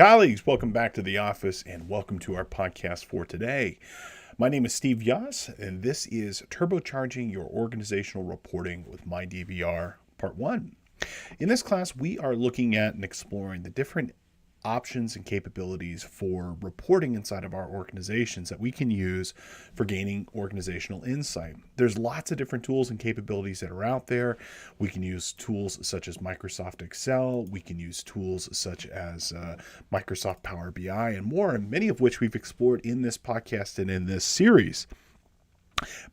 Colleagues, welcome back to the office and welcome to our podcast for today. My name is Steve Yoss, and this is Turbocharging Your Organizational Reporting with MyDBR Part 1. In this class, we are looking at and exploring the different options and capabilities for reporting inside of our organizations that we can use for gaining organizational insight. There's lots of different tools and capabilities that are out there. We can use tools such as Microsoft Excel. We can use tools such as Microsoft Power BI and more, and many of which we've explored in this podcast and in this series.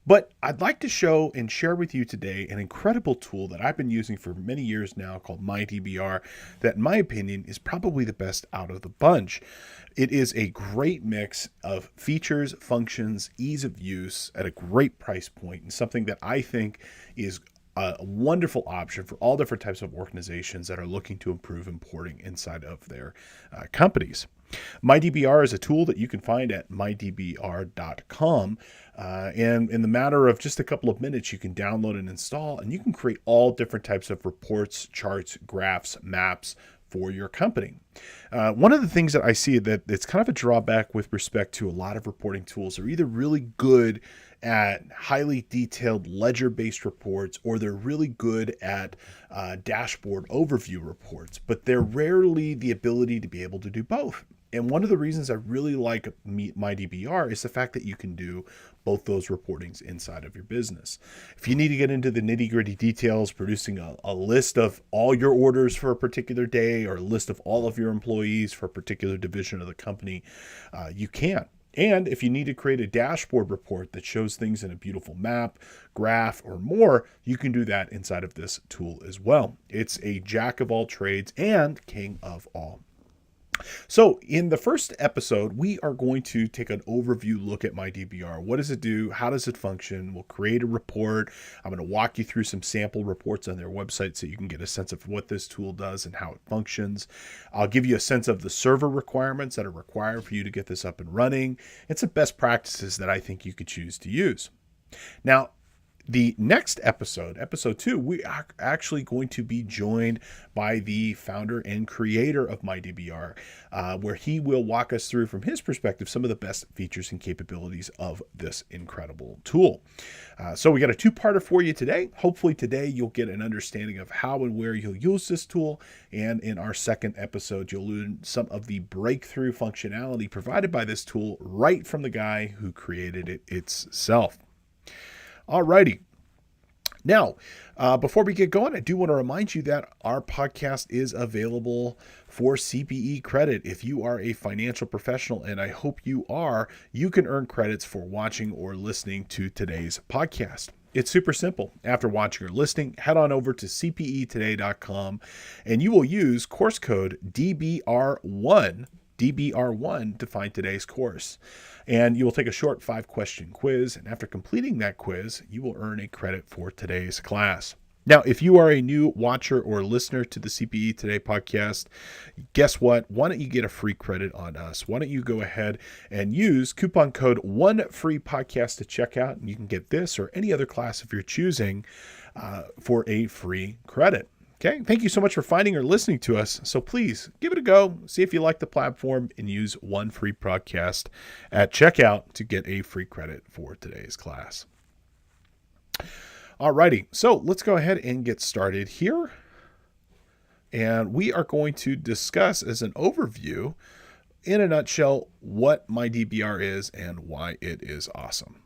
But I'd like to show and share with you today an incredible tool that I've been using for many years now called MyDBR that, in my opinion, is probably the best out of the bunch. It is a great mix of features, functions, ease of use at a great price point, and something that I think is a wonderful option for all different types of organizations that are looking to improve reporting inside of their companies. MyDBR is a tool that you can find at mydbr.com. And in the matter of just a couple of minutes, you can download and install, and you can create all different types of reports, charts, graphs, maps for your company. One of the things that I see that it's kind of a drawback with respect to a lot of reporting tools are either really good at highly detailed ledger-based reports, or they're really good at dashboard overview reports, but they're rarely the ability to be able to do both. And one of the reasons I really like MyDBR is the fact that you can do both those reportings inside of your business. If you need to get into the nitty-gritty details, producing a list of all your orders for a particular day, or a list of all of your employees for a particular division of the company, you can. And if you need to create a dashboard report that shows things in a beautiful map, graph, or more, you can do that inside of this tool as well. It's a jack of all trades and king of all. So in the first episode, we are going to take an overview look at MyDBR. What does it do? How does it function? We'll create a report. I'm going to walk you through some sample reports on their website so you can get a sense of what this tool does and how it functions. I'll give you a sense of the server requirements that are required for you to get this up and running, and some best practices that I think you could choose to use. Now, the next episode, episode 2, we are actually going to be joined by the founder and creator of MyDBR, where he will walk us through, from his perspective, some of the best features and capabilities of this incredible tool. So we got a two-parter for you today. Hopefully today you'll get an understanding of how and where you'll use this tool. And in our second episode, you'll learn some of the breakthrough functionality provided by this tool right from the guy who created it itself. Alrighty. Now, before we get going, I do want to remind you that our podcast is available for CPE credit. If you are a financial professional, and I hope you are, you can earn credits for watching or listening to today's podcast. It's super simple. After watching or listening, head on over to cpetoday.com, and you will use course code DBR1 to find today's course. And you will take a short 5-question quiz, and after completing that quiz, you will earn a credit for today's class. Now, if you are a new watcher or listener to the CPE Today podcast, guess what? Why don't you get a free credit on us? Why don't you go ahead and use coupon code ONEFREEPODCAST to check out, and you can get this or any other class of your choosing for a free credit. Okay, thank you so much for finding or listening to us. So please give it a go. See if you like the platform and use one free podcast at checkout to get a free credit for today's class. Alrighty, so let's go ahead and get started here. And we are going to discuss as an overview, in a nutshell, what MyDBR is and why it is awesome.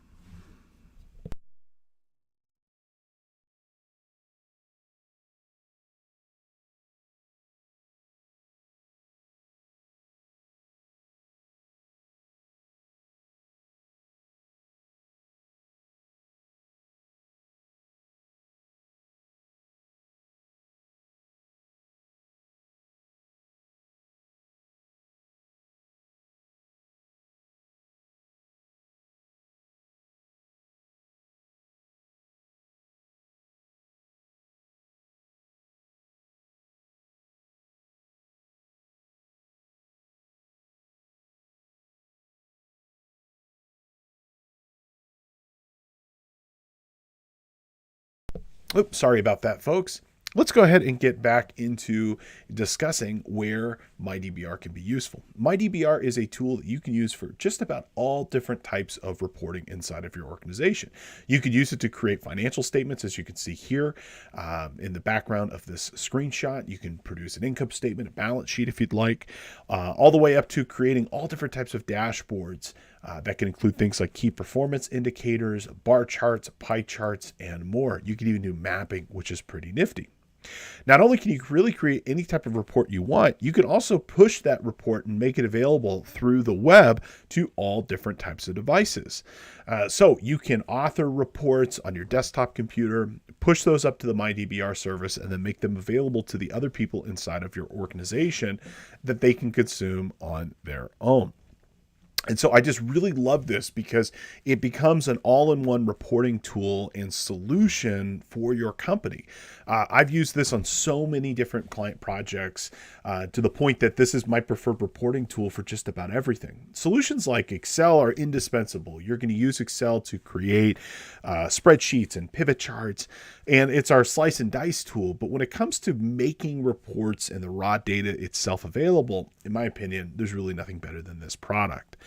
Oops, sorry about that, folks. let's go ahead and get back into discussing where MyDBR can be useful. MyDBR is a tool that you can use for just about all different types of reporting inside of your organization. You could use it to create financial statements, as you can see here in the background of this screenshot. You can produce an income statement, a balance sheet if you'd like, all the way up to creating all different types of dashboards that can include things like key performance indicators, bar charts, pie charts, and more. You can even do mapping, which is pretty nifty. Not only can you really create any type of report you want, you can also push that report and make it available through the web to all different types of devices. So you can author reports on your desktop computer, push those up to the MyDBR service, and then make them available to the other people inside of your organization that they can consume on their own. And so I just really love this because it becomes an all-in-one reporting tool and solution for your company. I've used this on so many different client projects to the point that this is my preferred reporting tool for just about everything. Solutions like Excel are indispensable. You're going to use Excel to create spreadsheets and pivot charts, and it's our slice and dice tool. But when it comes to making reports and the raw data itself available, in my opinion, there's really nothing better than this product.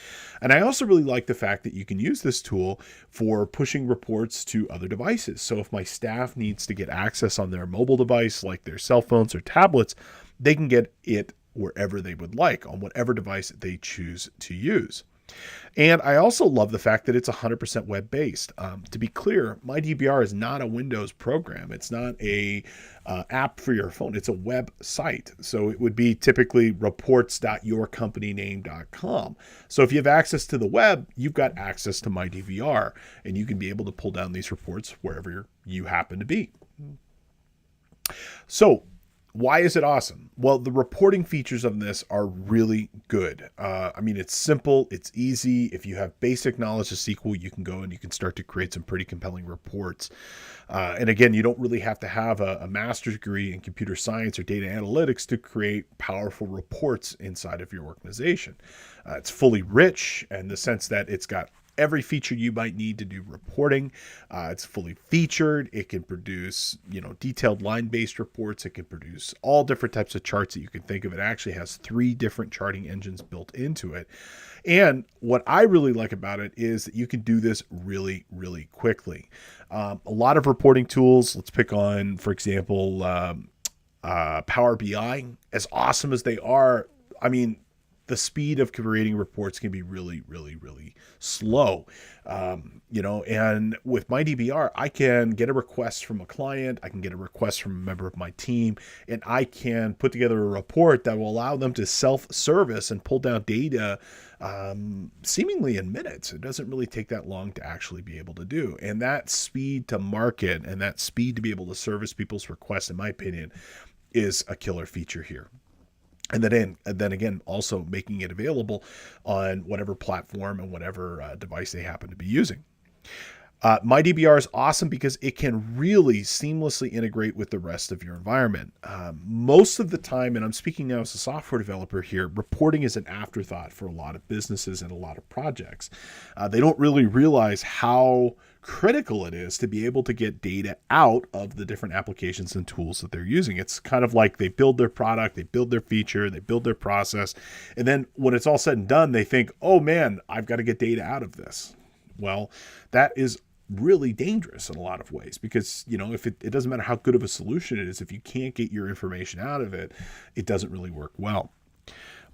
And I also really like the fact that you can use this tool for pushing reports to other devices. So if my staff needs to get access on their mobile device, like their cell phones or tablets, they can get it wherever they would like, on whatever device they choose to use. And I also love the fact that it's 100% web-based. To be clear, MyDBR is not a Windows program. It's not a app for your phone. It's a website. So it would be typically reports.yourcompanyname.com. So if you have access to the web, you've got access to MyDBR, and you can be able to pull down these reports wherever you happen to be. So why is it awesome? Well, the reporting features of this are really good. I mean, it's simple, it's easy. If you have basic knowledge of SQL, you can go and you can start to create some pretty compelling reports. And again, you don't really have to have a master's degree in computer science or data analytics to create powerful reports inside of your organization. It's fully rich in the sense that it's got every feature you might need to do reporting. It's fully featured. It can produce, detailed line-based reports. It can produce all different types of charts that you can think of. It actually has 3 different charting engines built into it. And what I really like about it is that you can do this really, really quickly. A lot of reporting tools, let's pick on, for example, Power BI, as awesome as they are, I mean, the speed of creating reports can be really, really, really slow. And with MyDBR, I can get a request from a client, I can get a request from a member of my team, and I can put together a report that will allow them to self-service and pull down data seemingly in minutes. It doesn't really take that long to actually be able to do. And that speed to market and that speed to be able to service people's requests, in my opinion, is a killer feature here. And then again, also making it available on whatever platform and whatever device they happen to be using. MyDBR is awesome because it can really seamlessly integrate with the rest of your environment. Most of the time, and I'm speaking now as a software developer here, reporting is an afterthought for a lot of businesses and a lot of projects. They don't really realize how critical it is to be able to get data out of the different applications and tools that they're using. It's kind of like they build their product, they build their feature, they build their process, and then when it's all said and done, they think, oh man, I've got to get data out of this. Well, that is really dangerous in a lot of ways because, if it doesn't matter how good of a solution it is, if you can't get your information out of it, it doesn't really work well.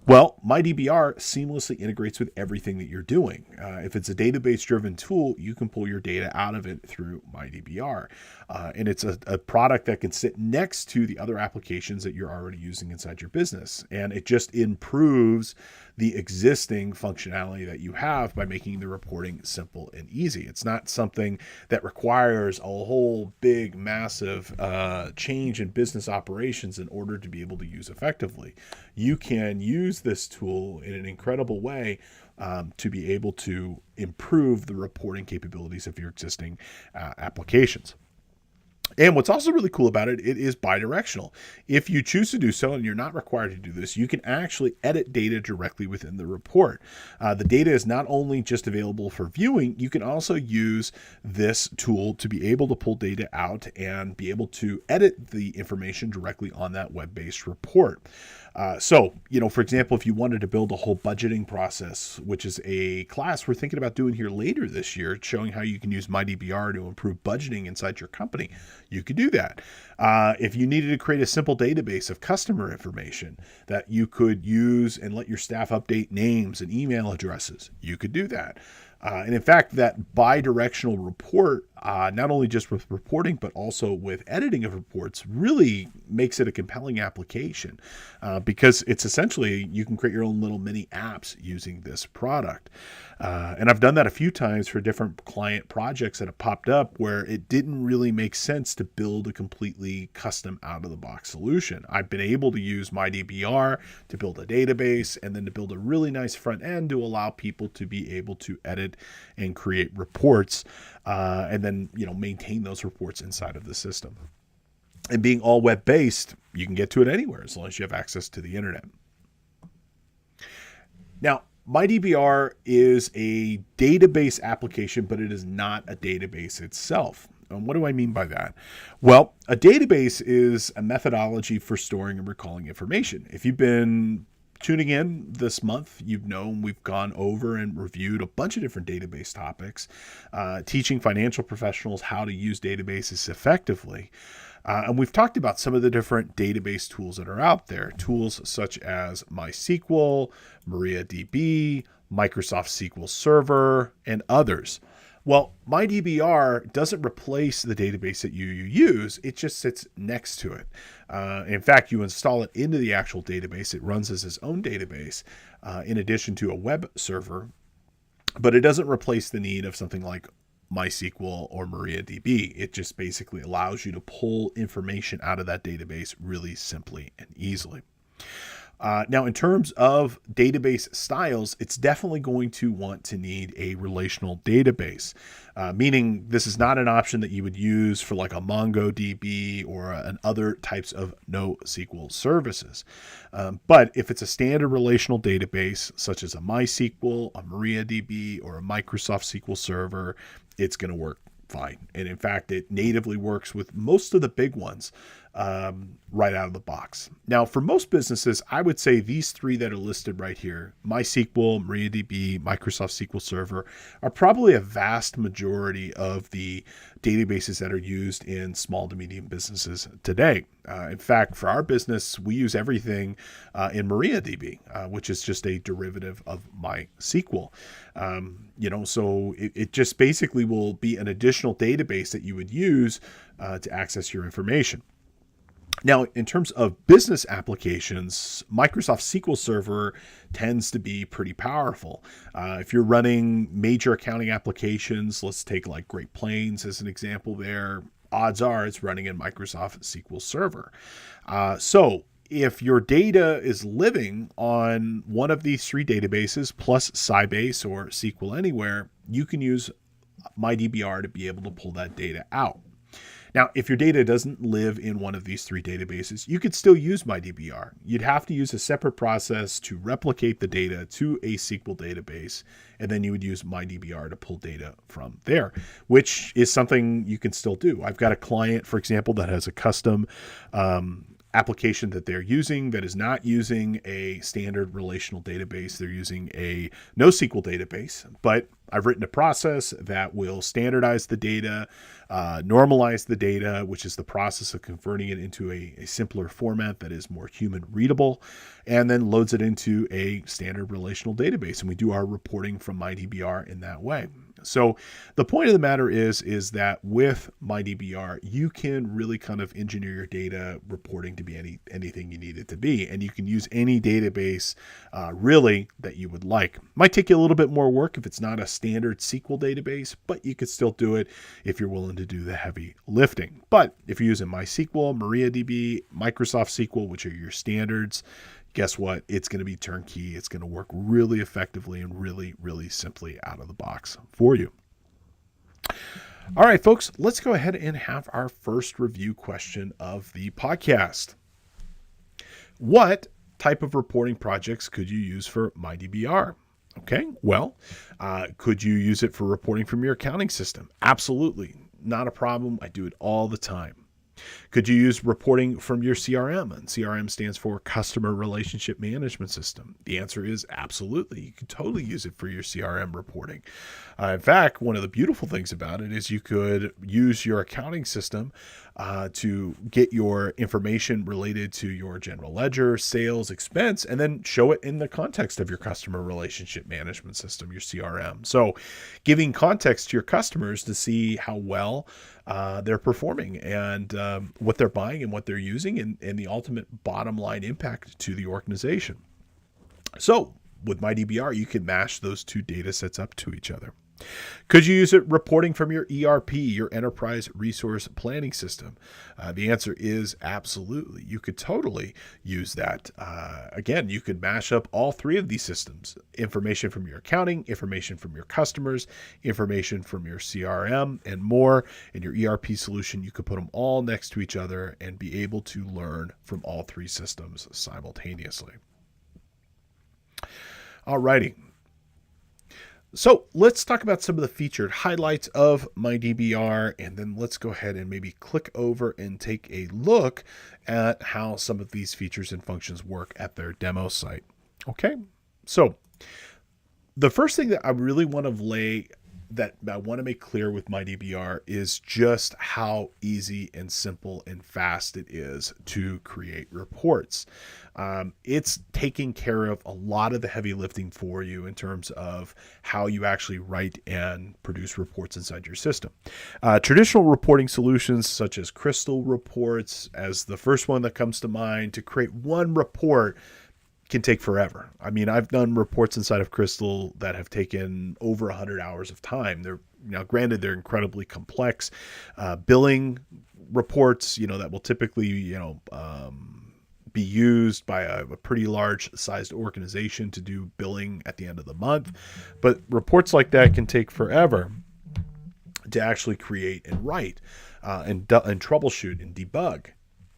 Well, MyDBR seamlessly integrates with everything that you're doing. If it's a database-driven tool, you can pull your data out of it through MyDBR. And it's a product that can sit next to the other applications that you're already using inside your business. And it just improves the existing functionality that you have by making the reporting simple and easy. It's not something that requires a whole big, massive change in business operations in order to be able to use effectively. You can use this tool in an incredible way to be able to improve the reporting capabilities of your existing applications. And what's also really cool about it, it is bidirectional. If you choose to do so, and you're not required to do this, you can actually edit data directly within the report. The data is not only just available for viewing, you can also use this tool to be able to pull data out and be able to edit the information directly on that web-based report. So, for example, if you wanted to build a whole budgeting process, which is a class we're thinking about doing here later this year, showing how you can use MyDBR to improve budgeting inside your company, you could do that. If you needed to create a simple database of customer information that you could use and let your staff update names and email addresses, you could do that. And in fact, that bi-directional report, not only just with reporting, but also with editing of reports, really makes it a compelling application because it's essentially, you can create your own little mini apps using this product. And I've done that a few times for different client projects that have popped up where it didn't really make sense to build a completely custom out-of-the-box solution. I've been able to use MyDBR to build a database and then to build a really nice front end to allow people to be able to edit and create reports and then maintain those reports inside of the system. And being all web-based, you can get to it anywhere as long as you have access to the internet. Now, MyDBR is a database application, but it is not a database itself. And what do I mean by that? Well, a database is a methodology for storing and recalling information. If you've been tuning in this month, you've known we've gone over and reviewed a bunch of different database topics, teaching financial professionals how to use databases effectively. And we've talked about some of the different database tools that are out there, tools such as MySQL, MariaDB, Microsoft SQL Server, and others. Well, MyDBR doesn't replace the database that you use. It just sits next to it. In fact, you install it into the actual database. It runs as its own database in addition to a web server, but it doesn't replace the need of something like MySQL or MariaDB. It just basically allows you to pull information out of that database really simply and easily. Now, in terms of database styles, it's definitely going to want to need a relational database, meaning this is not an option that you would use for like a MongoDB or an other types of NoSQL services. But if it's a standard relational database, such as a MySQL, a MariaDB, or a Microsoft SQL Server, it's going to work fine. And in fact, it natively works with most of the big ones right out of the box. Now, for most businesses, I would say these three that are listed right here, MySQL, MariaDB, Microsoft SQL Server, are probably a vast majority of the databases that are used in small to medium businesses today. In fact, for our business, we use everything in MariaDB, which is just a derivative of MySQL. So it just basically will be an additional database that you would use to access your information. Now, in terms of business applications, Microsoft SQL Server tends to be pretty powerful. If you're running major accounting applications, let's take like Great Plains as an example there, odds are it's running in Microsoft SQL Server. So if your data is living on one of these three databases plus Sybase or SQL Anywhere, you can use MyDBR to be able to pull that data out. Now, if your data doesn't live in one of these three databases, you could still use MyDBR. You'd have to use a separate process to replicate the data to a SQL database, and then you would use MyDBR to pull data from there, which is something you can still do. I've got a client, for example, that has a custom application that they're using that is not using a standard relational database. They're using a NoSQL database, but I've written a process that will standardize the data, normalize the data, which is the process of converting it into a simpler format that is more human readable, and then loads it into a standard relational database. And we do our reporting from MyDBR in that way. So the point of the matter is that with MyDBR, you can really kind of engineer your data reporting to be anything you need it to be. And you can use any database really that you would like. Might take you a little bit more work if it's not a standard SQL database, but you could still do it if you're willing to do the heavy lifting. But if you're using MySQL, MariaDB, Microsoft SQL, which are your standards, guess what? It's going to be turnkey. It's going to work really effectively and really, really simply out of the box for you. All right, folks, let's go ahead and have our first review question of the podcast. What type of reporting projects could you use for MyDBR? Okay, well, could you use it for reporting from your accounting system? Absolutely, not a problem. I do it all the time. Could you use reporting from your CRM? And CRM stands for Customer Relationship Management System. The answer is absolutely. You could totally use it for your CRM reporting. In fact, one of the beautiful things about it is you could use your accounting system to get your information related to your general ledger, sales, expense, and then show it in the context of your Customer Relationship Management System, your CRM. So giving context to your customers to see how well they're performing and what they're buying and what they're using and the ultimate bottom line impact to the organization. So with MyDBR, you can mash those two data sets up to each other. Could you use it reporting from your ERP, your Enterprise Resource Planning System? The answer is absolutely. You could totally use that. Again, you could mash up all three of these systems: information from your accounting, information from your customers, information from your CRM, and more. In your ERP solution, you could put them all next to each other and be able to learn from all three systems simultaneously. Alrighty. So let's talk about some of the featured highlights of MyDBR, and then let's go ahead and maybe click over and take a look at how some of these features and functions work at their demo site. Okay, so the first thing that I really want to make clear with MyDBR is just how easy and simple and fast it is to create reports. It's taking care of a lot of the heavy lifting for you in terms of how you actually write and produce reports inside your system. Traditional reporting solutions such as Crystal reports, as the first one that comes to mind, to create one report can take forever. I mean, I've done reports inside of Crystal that have taken over 100 hours of time. They're, granted, they're incredibly complex. Billing reports, that will typically, be used by a pretty large sized organization to do billing at the end of the month. But reports like that can take forever to actually create and write and troubleshoot and debug.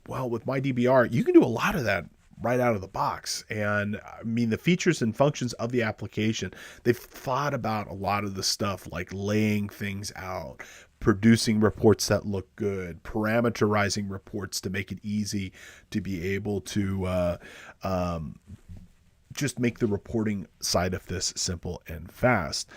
Well, with MyDBR, you can do a lot of that right out of the box. And I mean, the features and functions of the application, they've thought about a lot of the stuff like laying things out, producing reports that look good, parameterizing reports to make it easy to be able to just make the reporting side of this simple and fast.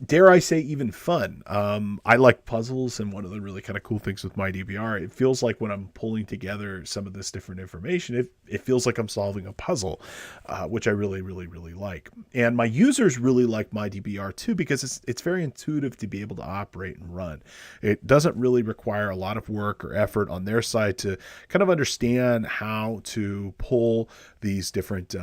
Dare I say even fun. I like puzzles, and one of the really kind of cool things with MyDBR, it feels like when I'm pulling together some of this different information, it feels like I'm solving a puzzle, which I really, really, really like. And my users really like MyDBR too, because it's very intuitive to be able to operate and run. It doesn't really require a lot of work or effort on their side to kind of understand how to pull these different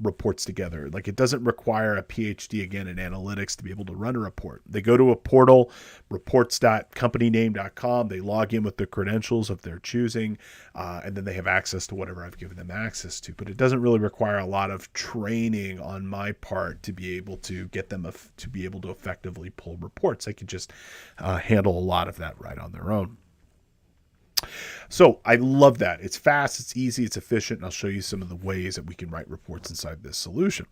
reports together. Like, it doesn't require a PhD again in analytics to be able to run a report. They go to a portal, reports.companyname.com. They log in with the credentials of their choosing, and then they have access to whatever I've given them access to. But it doesn't really require a lot of training on my part to be able to get them to be able to effectively pull reports. They can just handle a lot of that right on their own. So I love that. It's fast, it's easy, it's efficient, and I'll show you some of the ways that we can write reports inside this solution.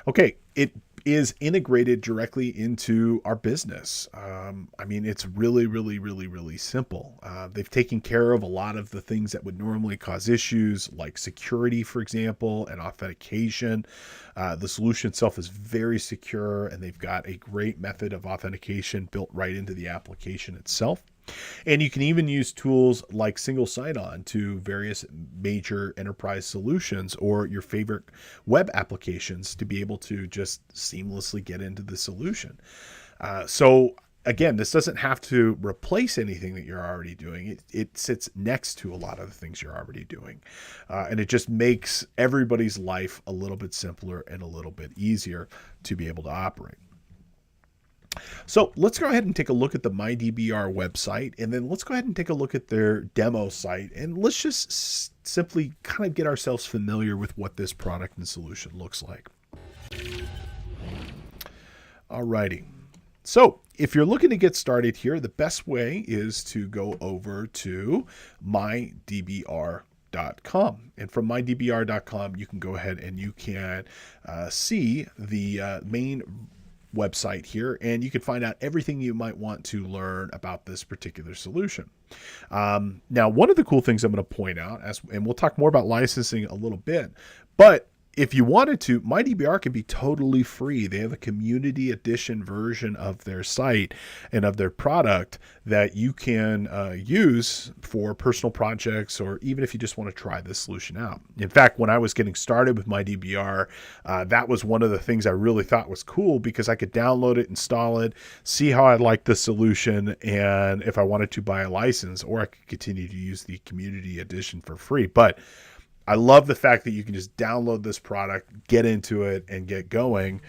Okay, it is integrated directly into our business. I mean, it's really, really, really, really simple. They've taken care of a lot of the things that would normally cause issues, like security, for example, and authentication. The solution itself is very secure, and they've got a great method of authentication built right into the application itself. And you can even use tools like single sign-on to various major enterprise solutions or your favorite web applications to be able to just seamlessly get into the solution. So again, this doesn't have to replace anything that you're already doing. It sits next to a lot of the things you're already doing. And it just makes everybody's life a little bit simpler and a little bit easier to be able to operate. So let's go ahead and take a look at the MyDBR website, and then let's go ahead and take a look at their demo site, and let's just simply kind of get ourselves familiar with what this product and solution looks like. Alrighty. So if you're looking to get started here, the best way is to go over to MyDBR.com. And from MyDBR.com, you can go ahead and you can see the main website here, and you can find out everything you might want to learn about this particular solution. Now, one of the cool things I'm going to point out, and we'll talk more about licensing a little bit, but if you wanted to, MyDBR can be totally free. They have a community edition version of their site and of their product that you can use for personal projects, or even if you just want to try this solution out. In fact, when I was getting started with MyDBR, that was one of the things I really thought was cool, because I could download it, install it, see how I liked the solution, and if I wanted to buy a license, or I could continue to use the community edition for free. But I love the fact that you can just download this product, get into it, and get going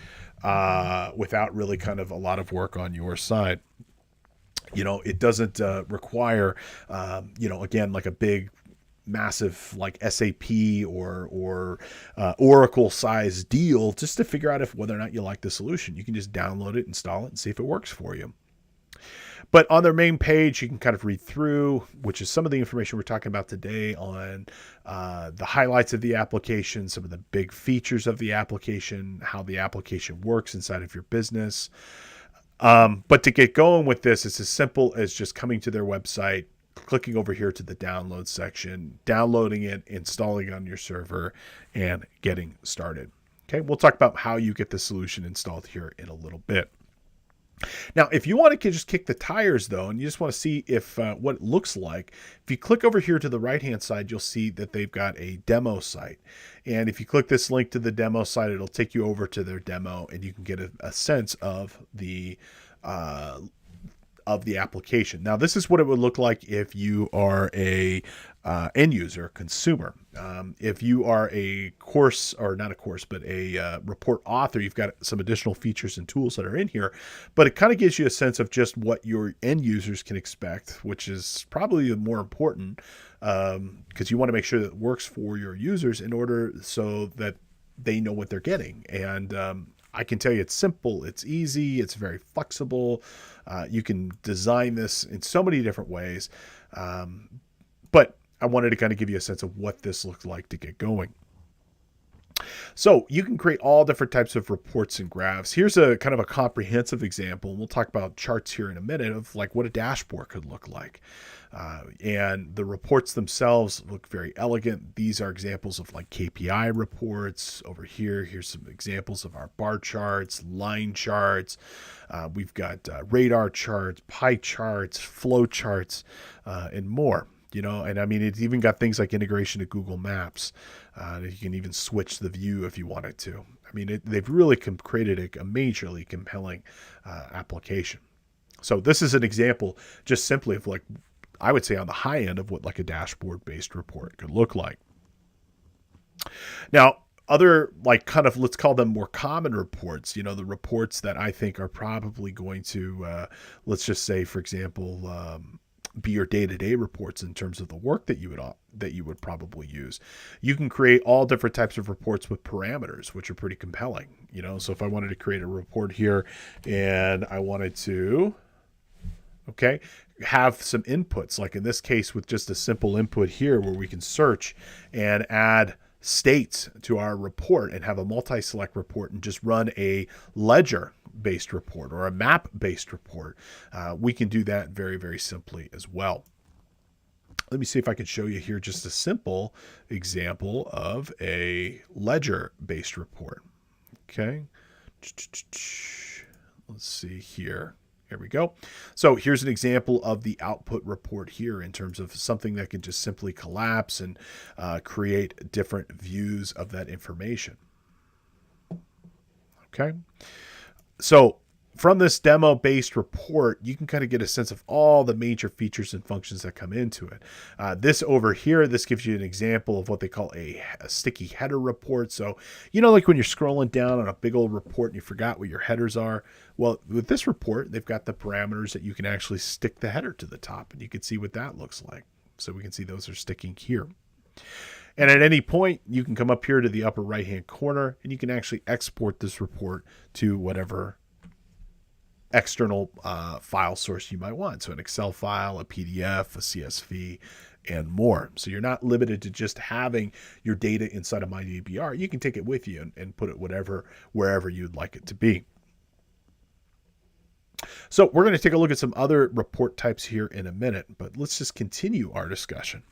without really kind of a lot of work on your side. It doesn't require, again, like a big, massive like SAP or Oracle size deal just to figure out whether or not you like the solution. You can just download it, install it, and see if it works for you. But on their main page, you can kind of read through, which is some of the information we're talking about today on the highlights of the application, some of the big features of the application, how the application works inside of your business. But to get going with this, it's as simple as just coming to their website, clicking over here to the download section, downloading it, installing it on your server, and getting started. Okay, we'll talk about how you get the solution installed here in a little bit. Now, if you want to just kick the tires, though, and you just want to see if what it looks like, if you click over here to the right-hand side, you'll see that they've got a demo site. And if you click this link to the demo site, it'll take you over to their demo, and you can get a sense of the application. Now, this is what it would look like if you are a end user, consumer. If you are a course, or not a course, but a report author, you've got some additional features and tools that are in here, but it kind of gives you a sense of just what your end users can expect, which is probably more important, because you want to make sure that it works for your users in order so that they know what they're getting. And I can tell you it's simple, it's easy, it's very flexible. You can design this in so many different ways. But I wanted to kind of give you a sense of what this looks like to get going. So you can create all different types of reports and graphs. Here's a kind of a comprehensive example. We'll talk about charts here in a minute of like what a dashboard could look like. And the reports themselves look very elegant. These are examples of like KPI reports. Over here, here's some examples of our bar charts, line charts. We've got radar charts, pie charts, flow charts, and more. And I mean, it's even got things like integration to Google Maps. You can even switch the view if you wanted to. I mean, they've really created a majorly compelling application. So this is an example just simply of like, I would say on the high end of what like a dashboard-based report could look like. Now, other like kind of, let's call them more common reports, the reports that I think are probably going to, let's just say, for example, be your day-to-day reports in terms of the work that you would probably use. You can create all different types of reports with parameters, which are pretty compelling. So if I wanted to create a report here and I wanted to, have some inputs, like in this case with just a simple input here where we can search and add states to our report and have a multi-select report and just run a ledger-based report or a map-based report. We can do that very, very simply as well. Let me see if I can show you here just a simple example of a ledger-based report. Okay. Let's see here. Here we go. So here's an example of the output report here in terms of something that can just simply collapse and create different views of that information. Okay. So from this demo-based report, you can kind of get a sense of all the major features and functions that come into it. This over here, this gives you an example of what they call a sticky header report. So, like when you're scrolling down on a big old report and you forgot what your headers are. Well, with this report, they've got the parameters that you can actually stick the header to the top, and you can see what that looks like. So we can see those are sticking here. And at any point, you can come up here to the upper right-hand corner, and you can actually export this report to whatever external file source you might want. So an Excel file, a PDF, a CSV, and more. So you're not limited to just having your data inside of MyDBR. You can take it with you and put it wherever you'd like it to be. So we're going to take a look at some other report types here in a minute, but let's just continue our discussion.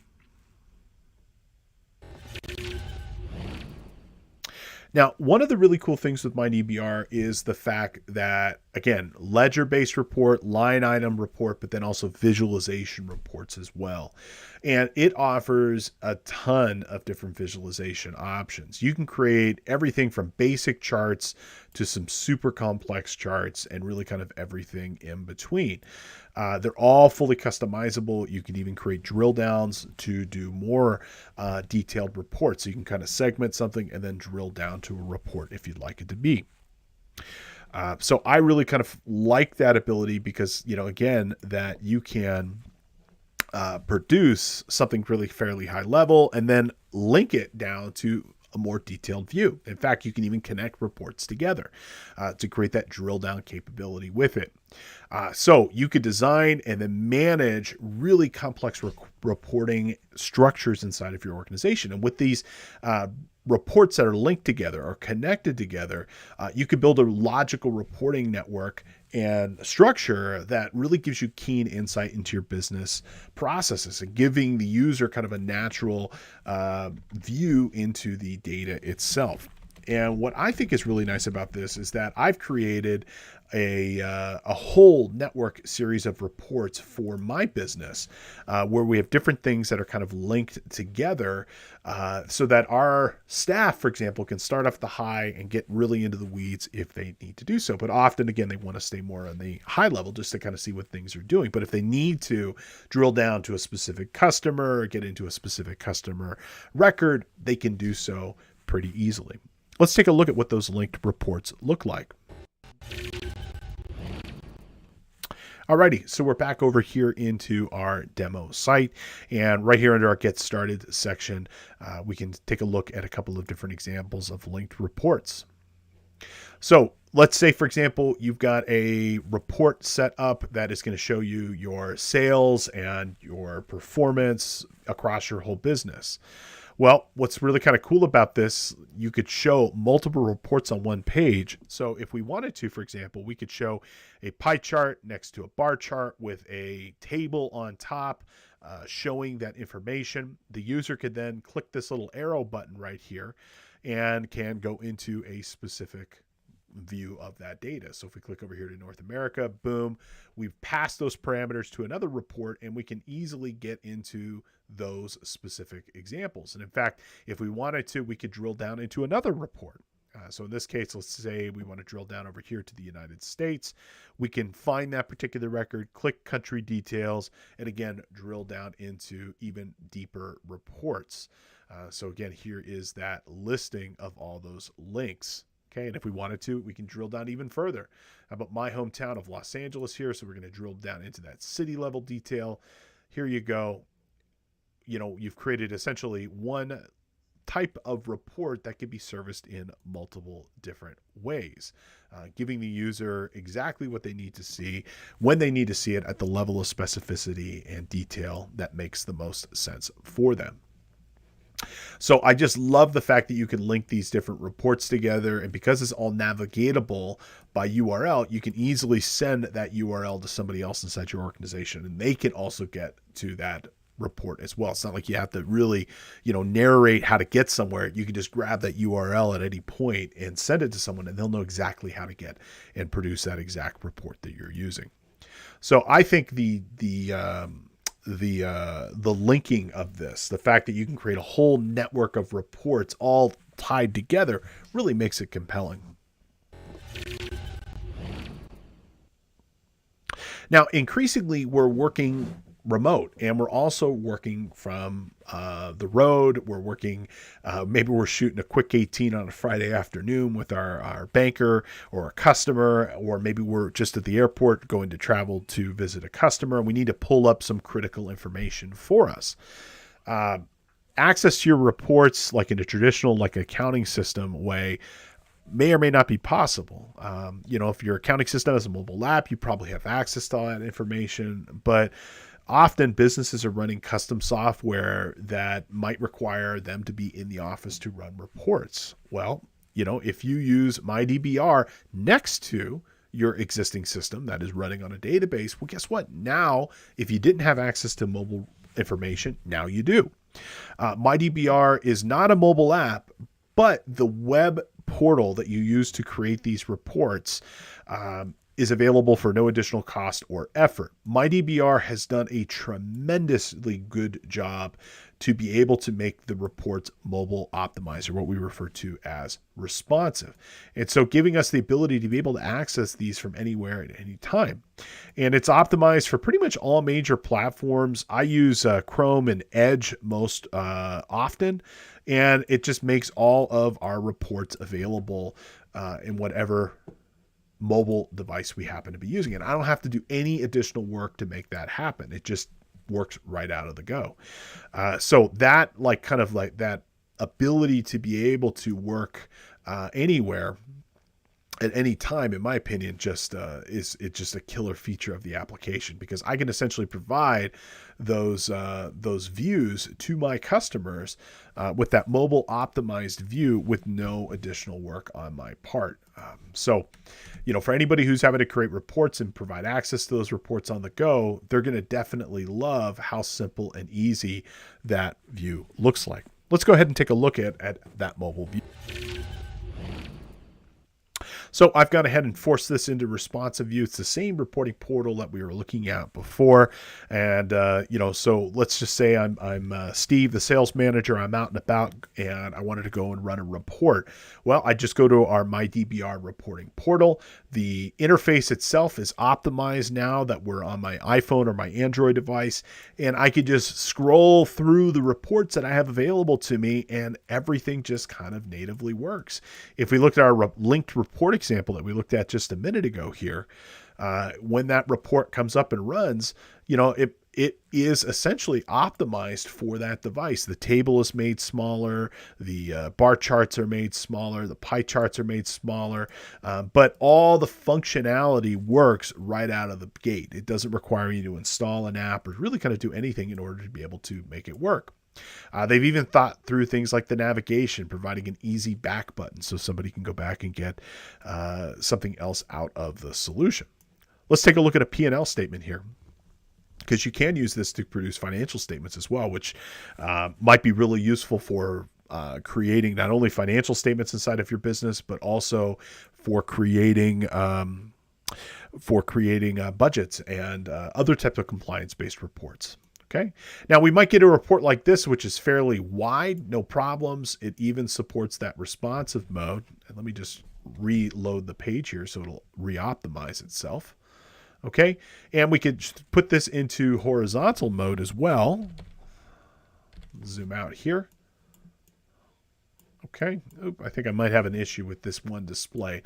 Now, one of the really cool things with MyDBR is the fact that, again, ledger-based report, line item report, but then also visualization reports as well. And it offers a ton of different visualization options. You can create everything from basic charts to some super complex charts and really kind of everything in between. They're all fully customizable. You can even create drill downs to do more detailed reports. So you can kind of segment something and then drill down to a report if you'd like it to be. So I really kind of like that ability because, again, that you can produce something really fairly high level and then link it down to a more detailed view. In fact, you can even connect reports together to create that drill down capability with it. So you could design and then manage really complex reporting structures inside of your organization. And with these reports that are linked together or connected together, you could build a logical reporting network and structure that really gives you keen insight into your business processes and giving the user kind of a natural view into the data itself. And what I think is really nice about this is that I've created a whole network series of reports for my business where we have different things that are kind of linked together so that our staff, for example, can start off the high and get really into the weeds if they need to do so. But often, again, they want to stay more on the high level just to kind of see what things are doing. But if they need to drill down to a specific customer or get into a specific customer record, they can do so pretty easily. Let's take a look at what those linked reports look like. Alrighty, so we're back over here into our demo site, and right here under our Get Started section, we can take a look at a couple of different examples of linked reports. So let's say, for example, you've got a report set up that is going to show you your sales and your performance across your whole business. Well, what's really kind of cool about this, you could show multiple reports on one page. So if we wanted to, for example, we could show a pie chart next to a bar chart with a table on top showing that information. The user could then click this little arrow button right here and can go into a specific view of that data. So if we click over here to North America, boom, we've passed those parameters to another report and we can easily get into those specific examples. And in fact, if we wanted to, we could drill down into another report. So in this case, let's say we want to drill down over here to the United States. We can find that particular record, click country details, and again, drill down into even deeper reports. So again, here is that listing of all those links. Okay, and if we wanted to, we can drill down even further. How about my hometown of Los Angeles here? So we're going to drill down into that city level detail. Here you go. You've created essentially one type of report that can be serviced in multiple different ways, giving the user exactly what they need to see when they need to see it at the level of specificity and detail that makes the most sense for them. So I just love the fact that you can link these different reports together, and because it's all navigatable by URL, you can easily send that URL to somebody else inside your organization, and they can also get to that report as well. It's not like you have to really, narrate how to get somewhere. You can just grab that URL at any point and send it to someone, and they'll know exactly how to get and produce that exact report that you're using. So I think the linking of this, the fact that you can create a whole network of reports all tied together, really makes it compelling. Now, increasingly, we're working remote, and we're also working from the road. We're working, maybe we're shooting a quick 18 on a Friday afternoon with our banker or a customer, or maybe we're just at the airport going to travel to visit a customer, and we need to pull up some critical information for us. Access to your reports, like in a traditional, like accounting system way, may or may not be possible. If your accounting system has a mobile app, you probably have access to all that information, but often businesses are running custom software that might require them to be in the office to run reports. Well, if you use MyDBR next to your existing system that is running on a database, well, guess what? Now, if you didn't have access to mobile information, now you do. MyDBR is not a mobile app, but the web portal that you use to create these reports is available for no additional cost or effort. MyDBR has done a tremendously good job to be able to make the reports mobile optimized, or what we refer to as responsive. And so giving us the ability to be able to access these from anywhere at any time. And it's optimized for pretty much all major platforms. I use Chrome and Edge most often, and it just makes all of our reports available in whatever mobile device we happen to be using. And I don't have to do any additional work to make that happen. It just works right out of the go. So that that ability to be able to work anywhere at any time, in my opinion, is just a killer feature of the application, because I can essentially provide those views to my customers with that mobile optimized view with no additional work on my part. So for anybody who's having to create reports and provide access to those reports on the go, they're going to definitely love how simple and easy that view looks like. Let's go ahead and take a look at that mobile view. So I've gone ahead and forced this into responsive view. It's the same reporting portal that we were looking at before. And, so let's just say I'm Steve, the sales manager. I'm out and about and I wanted to go and run a report. Well, I just go to our MyDBR reporting portal. The interface itself is optimized now that we're on my iPhone or my Android device. And I could just scroll through the reports that I have available to me, and everything just kind of natively works. If we looked at our linked report example that we looked at just a minute ago here, when that report comes up and runs, it is essentially optimized for that device. The table is made smaller, the bar charts are made smaller, the pie charts are made smaller, but all the functionality works right out of the gate. It doesn't require you to install an app or really kind of do anything in order to be able to make it work. They've even thought through things like the navigation, providing an easy back button so somebody can go back and get something else out of the solution. Let's take a look at a P&L statement here, because you can use this to produce financial statements as well, which might be really useful for creating not only financial statements inside of your business, but also for creating budgets and other types of compliance-based reports. Okay. Now we might get a report like this, which is fairly wide, no problems. It even supports that responsive mode. And let me just reload the page here so it'll re-optimize itself. Okay. And we could put this into horizontal mode as well. Zoom out here. Okay. Oop, I think I might have an issue with this one display,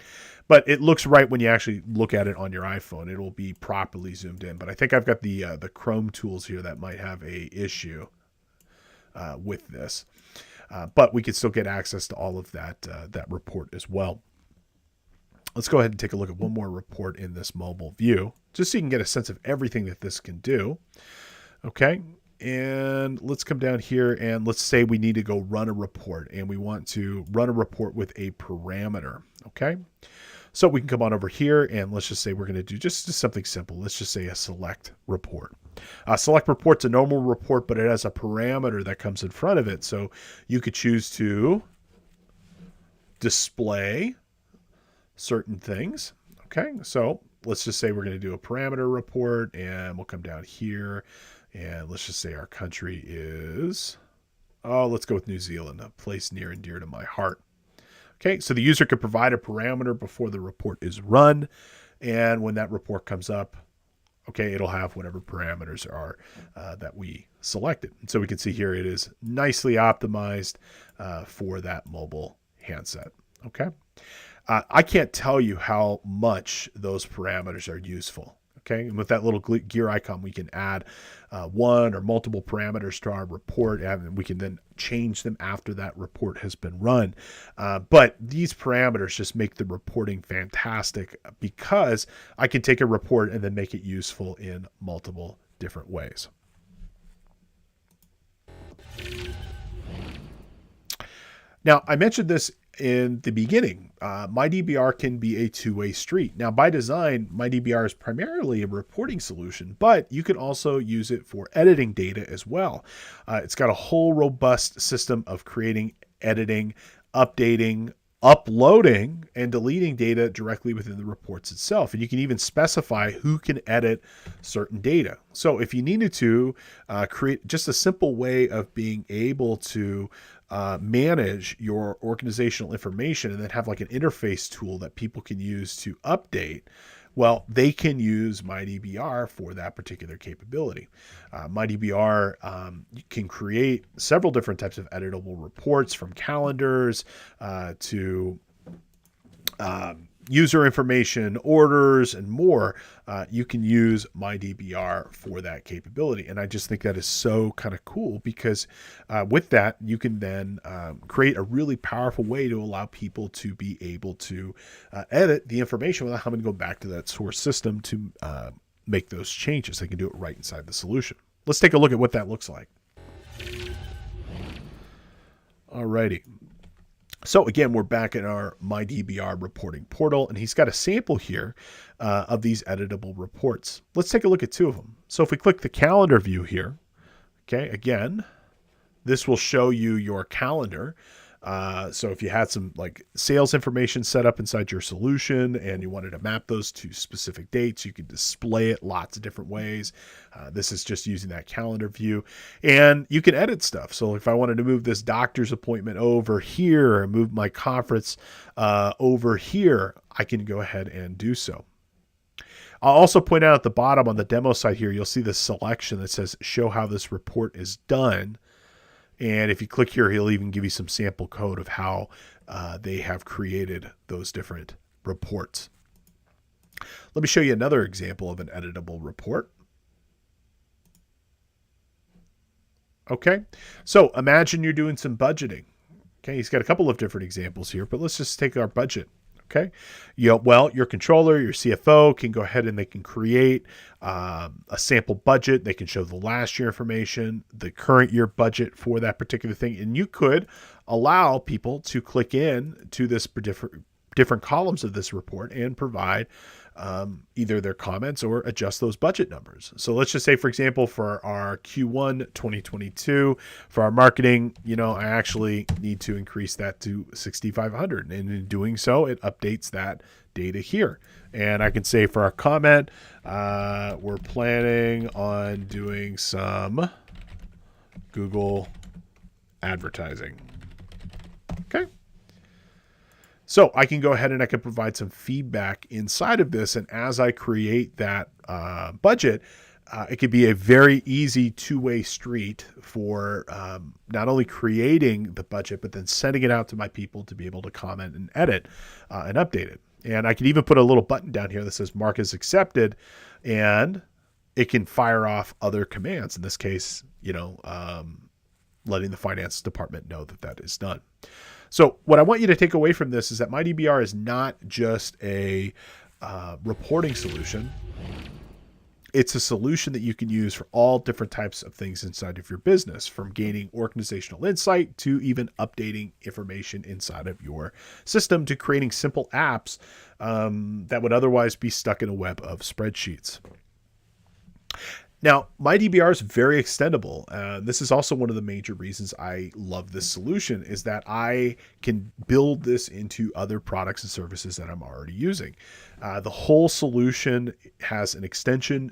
but it looks right when you actually look at it on your iPhone. It will be properly zoomed in, but I think I've got the Chrome tools here that might have a issue with this. But we could still get access to all of that report as well. Let's go ahead and take a look at one more report in this mobile view, just so you can get a sense of everything that this can do. Okay. And let's come down here and let's say we need to go run a report, and we want to run a report with a parameter. Okay. So we can come on over here and let's just say we're going to do just something simple. Let's just say a select report. Select report's a normal report, but it has a parameter that comes in front of it. So you could choose to display certain things. Okay. So let's just say we're going to do a parameter report, and we'll come down here. And let's just say our country is, let's go with New Zealand, a place near and dear to my heart. Okay, so the user could provide a parameter before the report is run. And when that report comes up, okay, it'll have whatever parameters are that we selected. And so we can see here it is nicely optimized for that mobile handset. Okay, I can't tell you how much those parameters are useful. Okay, and with that little gear icon, we can add one or multiple parameters to our report, and we can then change them after that report has been run. But these parameters just make the reporting fantastic because I can take a report and then make it useful in multiple different ways. Now, I mentioned this in the beginning. MyDBR can be a two-way street. Now, by design, MyDBR is primarily a reporting solution, but you can also use it for editing data as well. It's got a whole robust system of creating, editing, updating, uploading, and deleting data directly within the reports itself. And you can even specify who can edit certain data. So if you needed to create just a simple way of being able to manage your organizational information and then have like an interface tool that people can use to update, well, they can use MyDBR for that particular capability. MyDBR can create several different types of editable reports, from calendars to user information, orders, and more. You can use MyDBR for that capability. And I just think that is so kind of cool because with that, you can then create a really powerful way to allow people to be able to edit the information without having to go back to that source system to make those changes. They can do it right inside the solution. Let's take a look at what that looks like. Alrighty. So again, we're back in our MyDBR reporting portal, and he's got a sample here of these editable reports. Let's take a look at two of them. So if we click the calendar view here, okay, again, this will show you your calendar. So if you had some like sales information set up inside your solution and you wanted to map those to specific dates, you could display it lots of different ways. This is just using that calendar view, and you can edit stuff. So if I wanted to move this doctor's appointment over here or move my conference over here, I can go ahead and do so. I'll also point out at the bottom on the demo site here, you'll see the selection that says show how this report is done. And if you click here, he'll even give you some sample code of how they have created those different reports. Let me show you another example of an editable report. Okay, so imagine you're doing some budgeting. Okay, he's got a couple of different examples here, but let's just take our budget. Okay, your controller, your CFO can go ahead and they can create a sample budget. They can show the last year information, the current year budget for that particular thing. And you could allow people to click in to this different columns of this report and provide either their comments or adjust those budget numbers. So let's just say, for example, for our Q1 2022, for our marketing, I actually need to increase that to 6,500. And in doing so, it updates that data here. And I can say for our comment, we're planning on doing some Google advertising. Okay. So I can go ahead and I can provide some feedback inside of this. And as I create that budget, it could be a very easy two-way street for not only creating the budget, but then sending it out to my people to be able to comment and edit and update it. And I can even put a little button down here that says mark as accepted, and it can fire off other commands. In this case, letting the finance department know that that is done. So what I want you to take away from this is that MyDBR is not just a reporting solution. It's a solution that you can use for all different types of things inside of your business, from gaining organizational insight to even updating information inside of your system to creating simple apps that would otherwise be stuck in a web of spreadsheets. Now, MyDBR is very extendable. This is also one of the major reasons I love this solution, is that I can build this into other products and services that I'm already using. The whole solution has an extension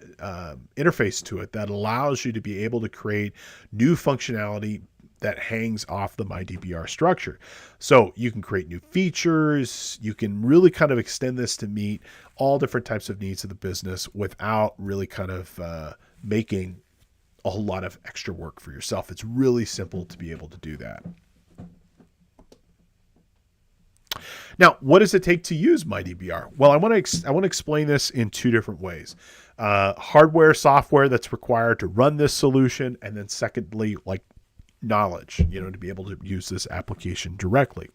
interface to it that allows you to be able to create new functionality that hangs off the MyDBR structure. So you can create new features. You can really kind of extend this to meet all different types of needs of the business without really kind of making a whole lot of extra work for yourself. It's really simple to be able to do that. Now, what does it take to use MyDBR? Well, I want to explain this in two different ways. Hardware, software that's required to run this solution, and then secondly, like knowledge, to be able to use this application directly.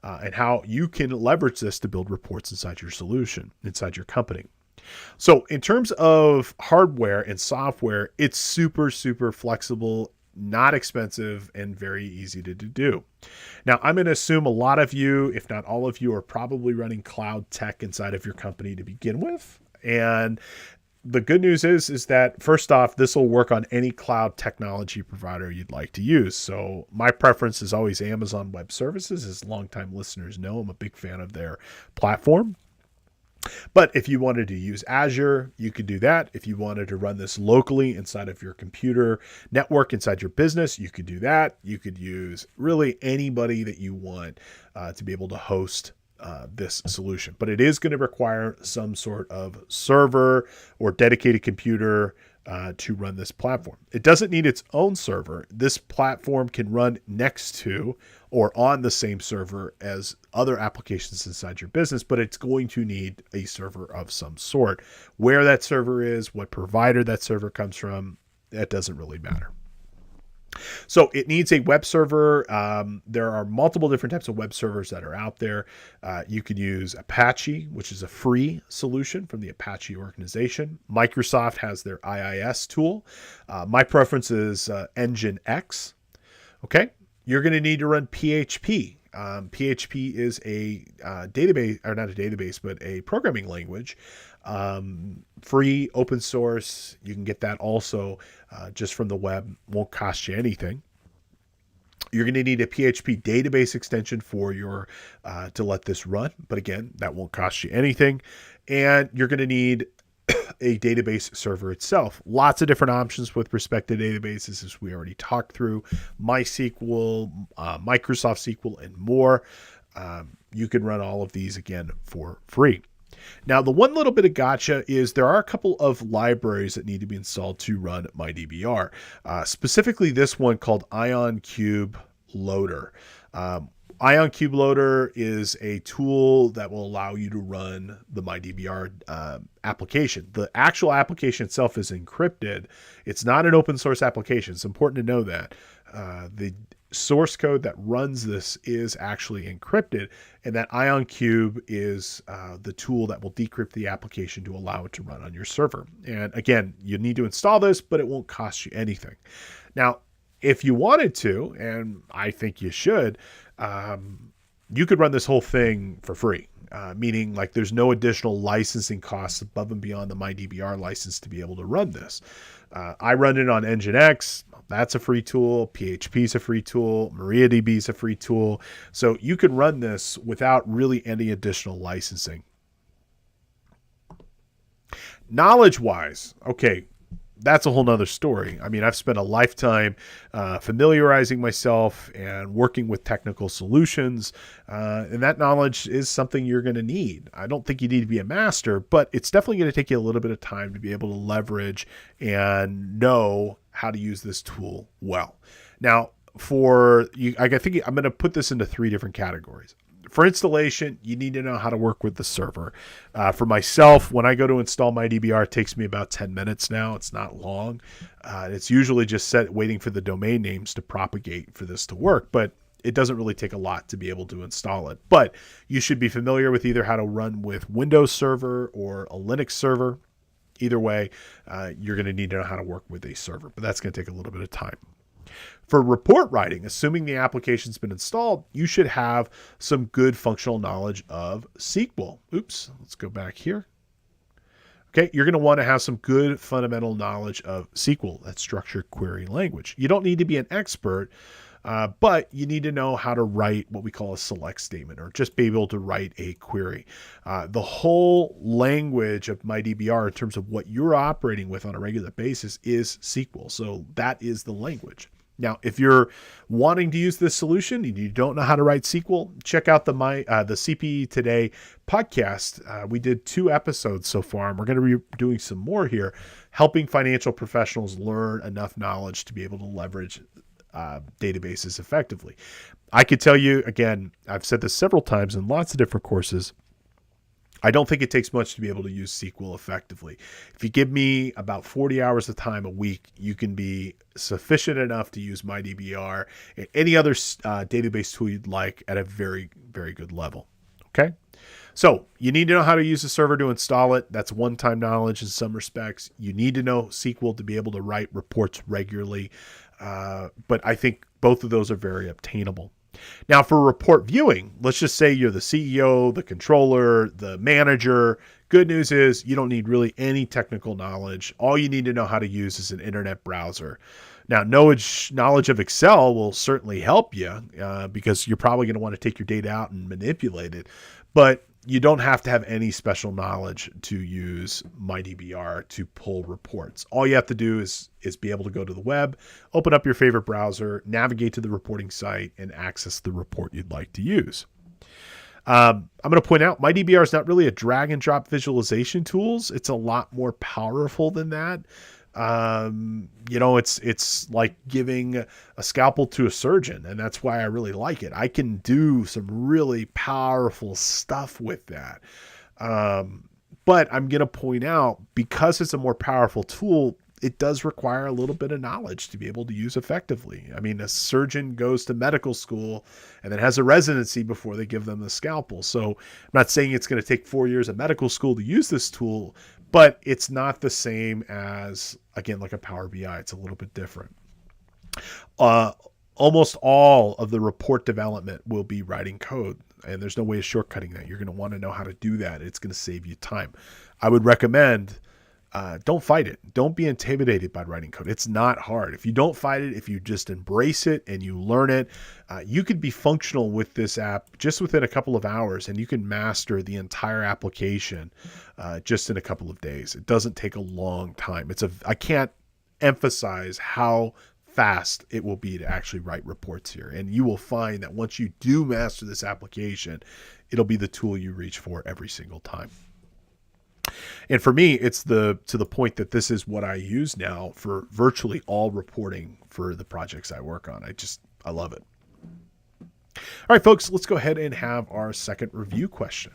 And how you can leverage this to build reports inside your solution, inside your company. So in terms of hardware and software, it's super, super flexible, not expensive, and very easy to do. Now, I'm going to assume a lot of you, if not all of you, are probably running cloud tech inside of your company to begin with. And the good news is that, first off, this will work on any cloud technology provider you'd like to use. So my preference is always Amazon Web Services. As longtime listeners know, I'm a big fan of their platform. But if you wanted to use Azure, you could do that. If you wanted to run this locally inside of your computer network, inside your business, you could do that. You could use really anybody that you want to be able to host this solution. But it is going to require some sort of server or dedicated computer to run this platform. It doesn't need its own server. This platform can run next to or on the same server as other applications inside your business, but it's going to need a server of some sort. Where that server is, what provider that server comes from, that doesn't really matter. So it needs a web server. There are multiple different types of web servers that are out there. You could use Apache, which is a free solution from the Apache organization. Microsoft has their IIS tool. My preference is Nginx. Okay. You're going to need to run PHP. PHP is a database, or not a database, but a programming language. Free, open source. You can get that also just from the web. Won't cost you anything. You're going to need a PHP database extension for your to let this run. But again, that won't cost you anything. And you're going to need a database server itself. Lots of different options with respect to databases, as we already talked through. MySQL, Microsoft SQL, and more. You can run all of these again for free. Now, the one little bit of gotcha is there are a couple of libraries that need to be installed to run MyDBR. Specifically, this one called IonCube Loader. IonCube Loader is a tool that will allow you to run the MyDBR application. The actual application itself is encrypted. It's not an open source application. It's important to know that. The source code that runs this is actually encrypted, and that IonCube is the tool that will decrypt the application to allow it to run on your server. And again, you need to install this, but it won't cost you anything. Now, if you wanted to, and I think you should, you could run this whole thing for free, meaning like there's no additional licensing costs above and beyond the MyDBR license to be able to run this. I run it on Nginx. That's a free tool. PHP is a free tool. MariaDB is a free tool. So you can run this without really any additional licensing. Knowledge-wise, okay, that's a whole nother story. I mean, I've spent a lifetime familiarizing myself and working with technical solutions, and that knowledge is something you're going to need. I don't think you need to be a master, but it's definitely going to take you a little bit of time to be able to leverage and know how to use this tool well. Now, for you, I think I'm going to put this into three different categories. For installation, you need to know how to work with the server. For myself, when I go to install MyDBR, it takes me about 10 minutes now. It's not long. It's usually just waiting for the domain names to propagate for this to work, but it doesn't really take a lot to be able to install it. But you should be familiar with either how to run with Windows Server or a Linux server. Either way, you're going to need to know how to work with a server, but that's going to take a little bit of time. For report writing, assuming the application's been installed, you should have some good functional knowledge of SQL. Oops, let's go back here. Okay, you're going to want to have some good fundamental knowledge of SQL, that structured query language. You don't need to be an expert, but you need to know how to write what we call a select statement, or just be able to write a query. The whole language of MyDBR in terms of what you're operating with on a regular basis is SQL. So that is the language. Now, if you're wanting to use this solution and you don't know how to write SQL, check out the CPE Today podcast. We did 2 episodes so far, and we're going to be doing some more here, helping financial professionals learn enough knowledge to be able to leverage databases effectively. I could tell you, again, I've said this several times in lots of different courses, I don't think it takes much to be able to use SQL effectively. If you give me about 40 hours of time a week, you can be sufficient enough to use MyDBR and any other database tool you'd like at a very, very good level. Okay? So you need to know how to use the server to install it. That's one-time knowledge in some respects. You need to know SQL to be able to write reports regularly. But I think both of those are very obtainable. Now, for report viewing, let's just say you're the CEO, the controller, the manager. Good news is you don't need really any technical knowledge. All you need to know how to use is an internet browser. Now, knowledge of Excel will certainly help you because you're probably going to want to take your data out and manipulate it. But you don't have to have any special knowledge to use MyDBR to pull reports. All you have to do is be able to go to the web, open up your favorite browser, navigate to the reporting site, and access the report you'd like to use. I'm going to point out MyDBR is not really a drag and drop visualization tools. It's a lot more powerful than that. It's like giving a scalpel to a surgeon, and that's why I really like it. I can do some really powerful stuff with that. But I'm going to point out, because it's a more powerful tool, it does require a little bit of knowledge to be able to use effectively. I mean, a surgeon goes to medical school and then has a residency before they give them the scalpel. So I'm not saying it's going to take 4 years of medical school to use this tool, but it's not the same as, again, like a Power BI. It's a little bit different. Almost all of the report development will be writing code, and there's no way of shortcutting that. You're going to want to know how to do that. It's going to save you time. I would recommend don't fight it. Don't be intimidated by writing code. It's not hard. If you don't fight it, if you just embrace it and you learn it, you could be functional with this app just within a couple of hours, and you can master the entire application just in a couple of days. It doesn't take a long time. I can't emphasize how fast it will be to actually write reports here. And you will find that once you do master this application, it'll be the tool you reach for every single time. And for me, it's to the point that this is what I use now for virtually all reporting for the projects I work on. I love it. All right, folks, let's go ahead and have our second review question.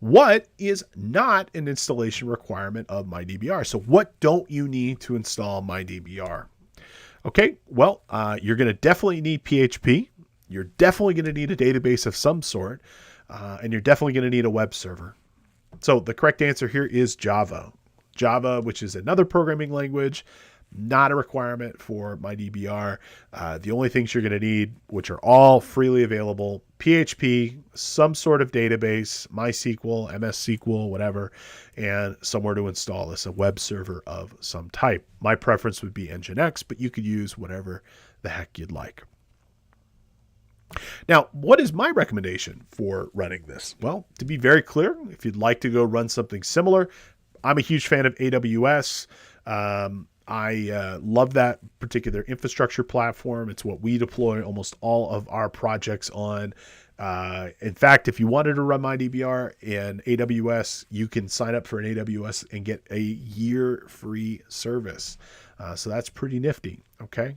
What is not an installation requirement of MyDBR? So what don't you need to install MyDBR? Okay, well, you're going to definitely need PHP. You're definitely going to need a database of some sort, and you're definitely going to need a web server. So the correct answer here is Java. Java, which is another programming language, not a requirement for MyDBR. The only things you're going to need, which are all freely available, PHP, some sort of database, MySQL, MS SQL, whatever, and somewhere to install this, a web server of some type. My preference would be Nginx, but you could use whatever the heck you'd like. Now, what is my recommendation for running this? Well, to be very clear, if you'd like to go run something similar, I'm a huge fan of AWS. I love that particular infrastructure platform. It's what we deploy almost all of our projects on. In fact, if you wanted to run MyDBR in AWS, you can sign up for an AWS and get a year free service. So that's pretty nifty. Okay.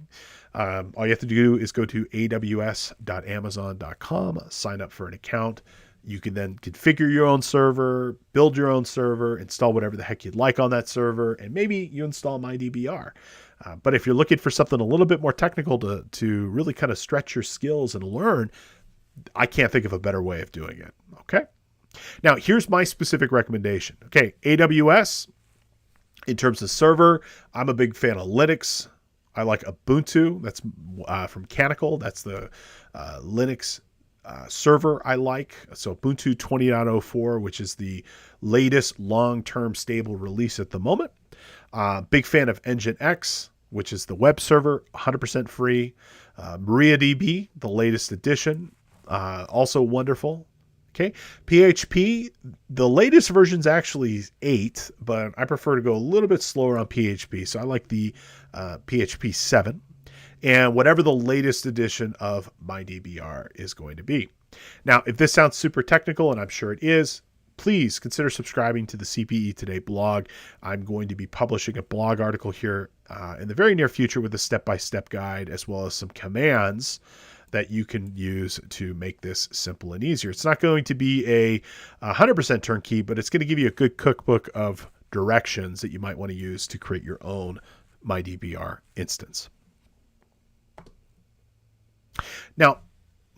All you have to do is go to aws.amazon.com, sign up for an account. You can then configure your own server, build your own server, install whatever the heck you'd like on that server, and maybe you install MyDBR. But if you're looking for something a little bit more technical to really kind of stretch your skills and learn, I can't think of a better way of doing it. Okay. Now, here's my specific recommendation. Okay. AWS, in terms of server, I'm a big fan of Linux. I like Ubuntu. That's from Canonical. That's the Linux server I like. So Ubuntu 20.04, which is the latest long-term stable release at the moment. Big fan of Nginx, which is the web server, 100% free. MariaDB, the latest edition, also wonderful. Okay, PHP, the latest version is actually 8, but I prefer to go a little bit slower on PHP. So I like the PHP 7 and whatever the latest edition of MyDBR is going to be. Now, if this sounds super technical, and I'm sure it is, please consider subscribing to the CPE Today blog. I'm going to be publishing a blog article here in the very near future with a step-by-step guide, as well as some commands that you can use to make this simple and easier. It's not going to be a 100% turnkey, but it's going to give you a good cookbook of directions that you might want to use to create your own MyDBR instance. Now,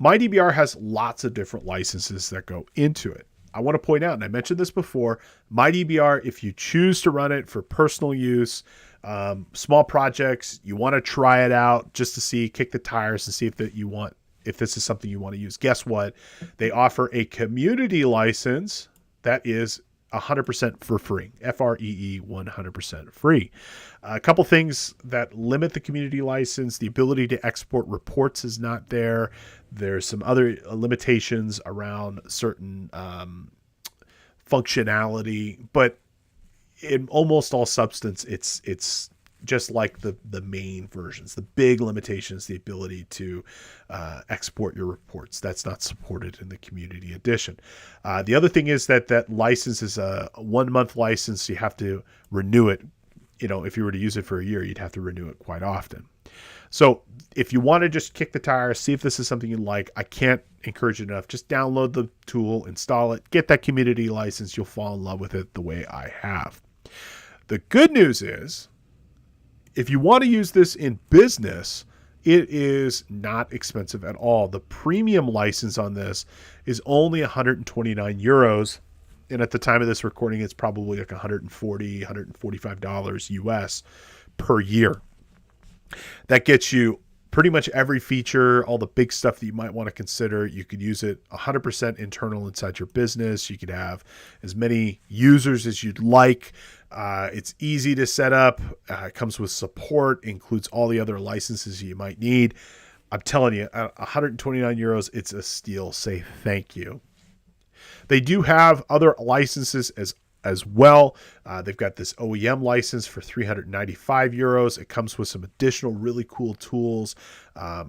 MyDBR has lots of different licenses that go into it. I want to point out, and I mentioned this before, MyDBR, if you choose to run it for personal use, small projects, you want to try it out just to see, kick the tires and see if this is something you want to use. Guess what? They offer a community license that is 100% for free. FREE 100% free. A couple things that limit the community license: the ability to export reports is not there. There's some other limitations around certain functionality, but in almost all substance, it's just like the main versions. The big limitations, the ability to export your reports. That's not supported in the community edition. The other thing is that license is a 1-month license. You have to renew it. If you were to use it for a year, you'd have to renew it quite often. So if you want to just kick the tires, see if this is something you like, I can't encourage it enough. Just download the tool, install it, get that community license. You'll fall in love with it the way I have. The good news is, if you want to use this in business, it is not expensive at all. The premium license on this is only 129 euros. And at the time of this recording, it's probably like $140, $145 US per year. That gets you pretty much every feature, all the big stuff that you might want to consider. You could use it 100% internal inside your business. You could have as many users as you'd like. It's easy to set up. It comes with support, includes all the other licenses you might need. I'm telling you, 129 euros, it's a steal. Say thank you. They do have other licenses as well. They've got this OEM license for 395 euros. It comes with some additional really cool tools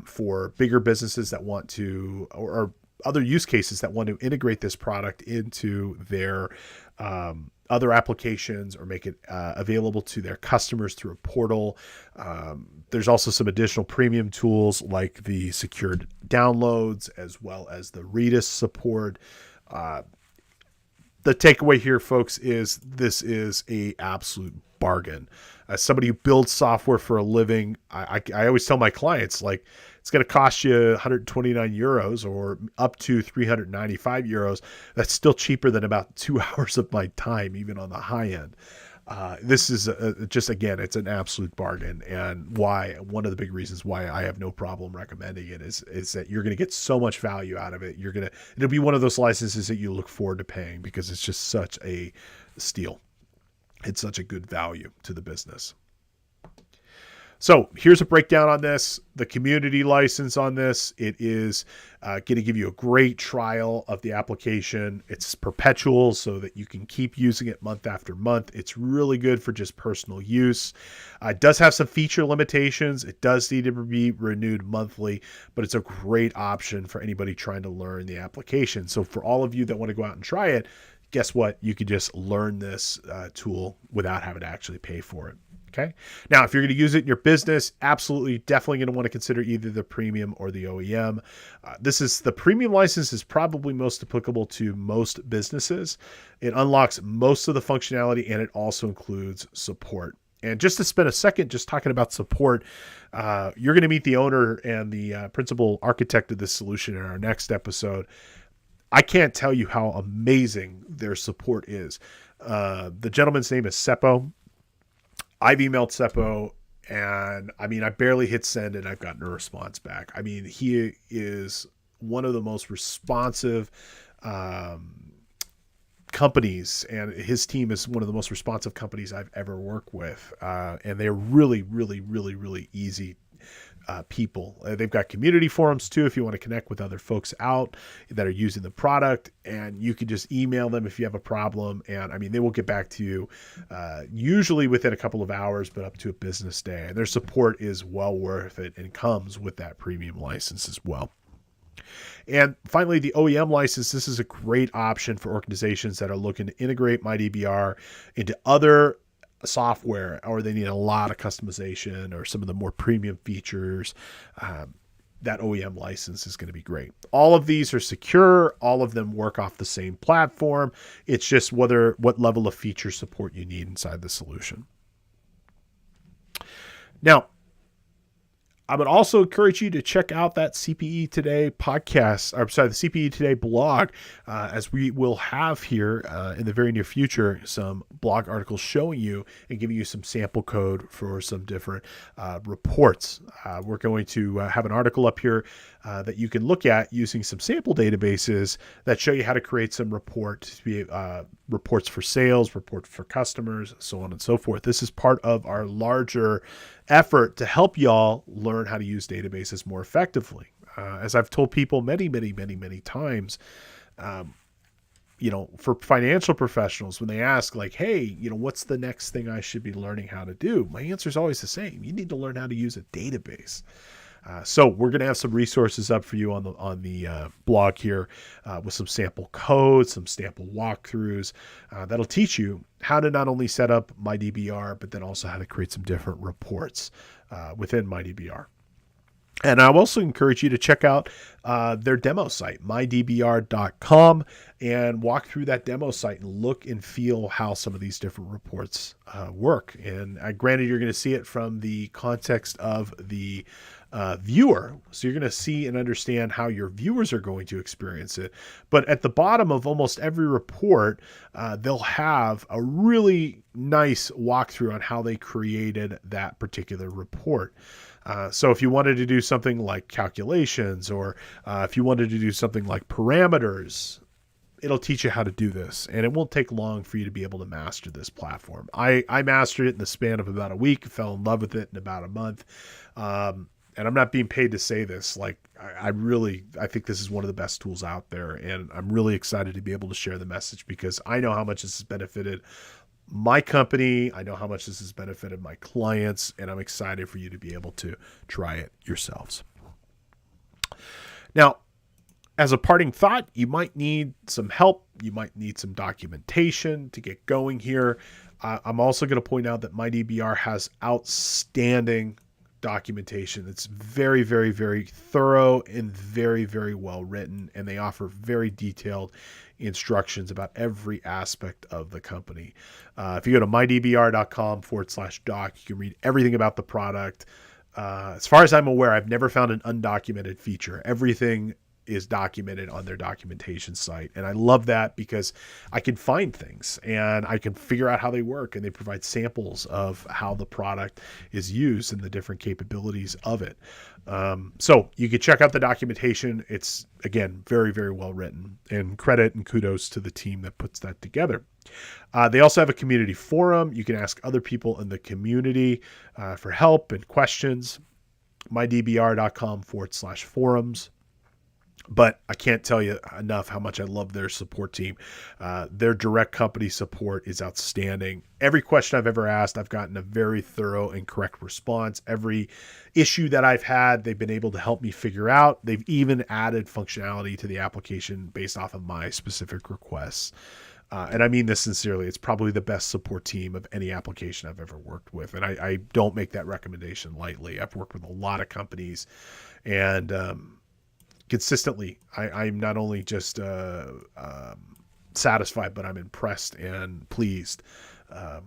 for bigger businesses that want to, or other use cases that want to integrate this product into their other applications or make it available to their customers through a portal. There's also some additional premium tools like the secured downloads, as well as the Redis support. The takeaway here, folks, is this is a absolute bargain. As somebody who builds software for a living, I always tell my clients, like, it's going to cost you 129 euros or up to 395 euros. That's still cheaper than about 2 hours of my time, even on the high end. This is just, again, it's an absolute bargain. And one of the big reasons why I have no problem recommending it is that you're going to get so much value out of it. It'll be one of those licenses that you look forward to paying because it's just such a steal. It's such a good value to the business. So here's a breakdown on this. The community license on this, it is going to give you a great trial of the application. It's perpetual so that you can keep using it month after month. It's really good for just personal use. It does have some feature limitations. It does need to be renewed monthly, but it's a great option for anybody trying to learn the application. So for all of you that want to go out and try it, guess what? You could just learn this tool without having to actually pay for it. Okay. Now, if you're going to use it in your business, absolutely, definitely going to want to consider either the premium or the OEM. The premium license is probably most applicable to most businesses. It unlocks most of the functionality, and it also includes support. And just to spend a second just talking about support, you're going to meet the owner and the principal architect of this solution in our next episode. I can't tell you how amazing their support is. The gentleman's name is Seppo. I've emailed Seppo, and I barely hit send and I've gotten a response back. He is one of the most responsive companies, and his team is one of the most responsive companies I've ever worked with. And they're really, really, really, really easy people. They've got community forums too if you want to connect with other folks out that are using the product, and you can just email them if you have a problem, and they will get back to you usually within a couple of hours, but up to a business day. And their support is well worth it and comes with that premium license as well. And finally, the OEM license. This is a great option for organizations that are looking to integrate MyDBR into other software, or they need a lot of customization or some of the more premium features. That OEM license is going to be great. All of these are secure. All of them work off the same platform. It's just what level of feature support you need inside the solution. Now, I would also encourage you to check out that CPE Today podcast, the CPE Today blog, as we will have here in the very near future some blog articles showing you and giving you some sample code for some different reports. We're going to have an article up here that you can look at using some sample databases that show you how to create some reports for sales, reports for customers, so on and so forth. This is part of our larger effort to help y'all learn how to use databases more effectively. As I've told people many times, for financial professionals, when they ask like, hey, what's the next thing I should be learning how to do? My answer is always the same. You need to learn how to use a database. So we're going to have some resources up for you on the blog here with some sample code, some sample walkthroughs that'll teach you how to not only set up MyDBR, but then also how to create some different reports within MyDBR. And I'll also encourage you to check out their demo site, MyDBR.com, and walk through that demo site and look and feel how some of these different reports work. And granted, you're going to see it from the context of the viewer. So you're going to see and understand how your viewers are going to experience it. But at the bottom of almost every report, they'll have a really nice walkthrough on how they created that particular report. So if you wanted to do something like calculations, or if you wanted to do something like parameters, it'll teach you how to do this, and it won't take long for you to be able to master this platform. I mastered it in the span of about a week, fell in love with it in about a month. And I'm not being paid to say this. Like, I think this is one of the best tools out there, and I'm really excited to be able to share the message because I know how much this has benefited my company. I know how much this has benefited my clients, and I'm excited for you to be able to try it yourselves. Now, as a parting thought, you might need some help. You might need some documentation to get going here. I'm also going to point out that MyDBR has outstanding documentation. It's very, very, very thorough and very, very well written, and they offer very detailed instructions about every aspect of the company. If you go to mydbr.com/doc, you can read everything about the product. As far as I'm aware, I've never found an undocumented feature. Everything is documented on their documentation site. And I love that because I can find things and I can figure out how they work, and they provide samples of how the product is used and the different capabilities of it. So you can check out the documentation. It's, again, very, very well written, and credit and kudos to the team that puts that together. They also have a community forum. You can ask other people in the community for help and questions. mydbr.com/forums. But I can't tell you enough how much I love their support team. Their direct company support is outstanding. Every question I've ever asked, I've gotten a very thorough and correct response. Every issue that I've had, they've been able to help me figure out. They've even added functionality to the application based off of my specific requests. And I mean this sincerely. It's probably the best support team of any application I've ever worked with. And I don't make that recommendation lightly. I've worked with a lot of companies, and consistently, I'm not only just satisfied, but I'm impressed and pleased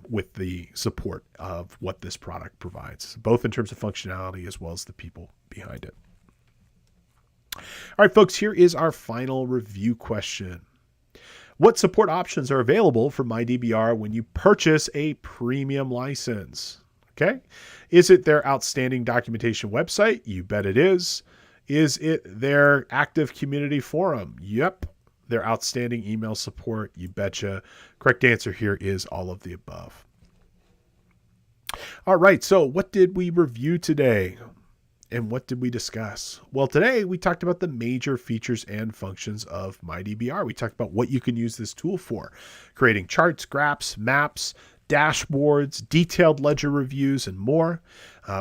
with the support of what this product provides, both in terms of functionality as well as the people behind it. All right, folks, here is our final review question. What support options are available for MyDBR when you purchase a premium license? Okay. Is it their outstanding documentation website? You bet it is. Is it their active community forum? Yep. Their outstanding email support? You betcha. Correct answer here is all of the above. All right. So what did we review today? And what did we discuss? Well, today we talked about the major features and functions of MyDBR. We talked about what you can use this tool for: creating charts, graphs, maps, dashboards, detailed ledger reviews, and more.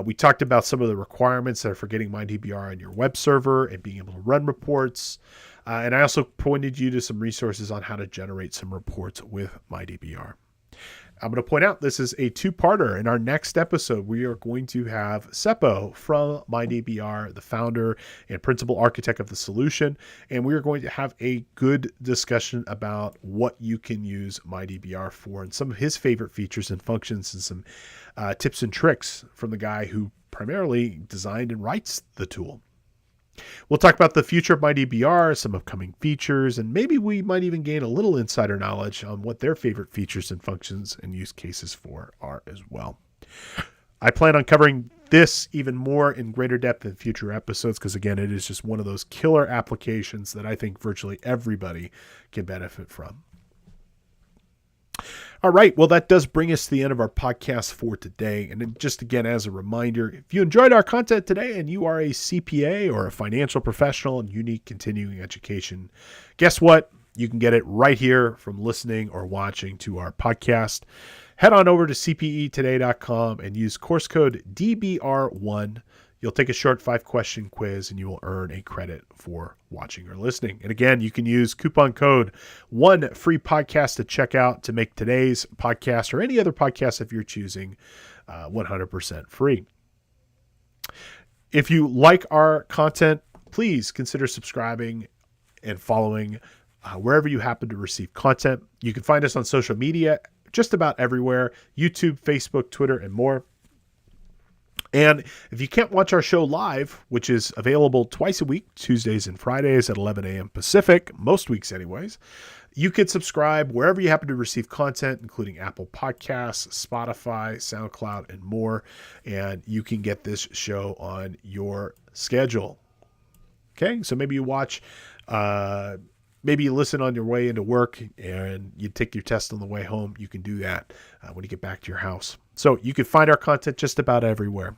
We talked about some of the requirements that are for getting MyDBR on your web server and being able to run reports. And I also pointed you to some resources on how to generate some reports with MyDBR. I'm going to point out this is a two-parter. In our next episode, we are going to have Seppo from MyDBR, the founder and principal architect of the solution, and we are going to have a good discussion about what you can use MyDBR for and some of his favorite features and functions and some tips and tricks from the guy who primarily designed and writes the tool. We'll talk about the future of MyDBR, some upcoming features, and maybe we might even gain a little insider knowledge on what their favorite features and functions and use cases for are as well. I plan on covering this even more in greater depth in future episodes because, again, it is just one of those killer applications that I think virtually everybody can benefit from. All right, well, that does bring us to the end of our podcast for today. And just again, as a reminder, if you enjoyed our content today and you are a CPA or a financial professional and you need continuing education, guess what? You can get it right here from listening or watching to our podcast. Head on over to cpetoday.com and use course code DBR1. You'll take a short 5-question quiz and you will earn a credit for watching or listening. And again, you can use coupon code 1FREEPODCAST to check out to make today's podcast or any other podcast if you're choosing 100% free. If you like our content, please consider subscribing and following wherever you happen to receive content. You can find us on social media just about everywhere: YouTube, Facebook, Twitter, and more. And if you can't watch our show live, which is available twice a week, Tuesdays and Fridays at 11 a.m. Pacific, most weeks anyways, you can subscribe wherever you happen to receive content, including Apple Podcasts, Spotify, SoundCloud, and more. And you can get this show on your schedule. Okay, so maybe you watch, maybe you listen on your way into work and you take your test on the way home. You can do that when you get back to your house. So you can find our content just about everywhere.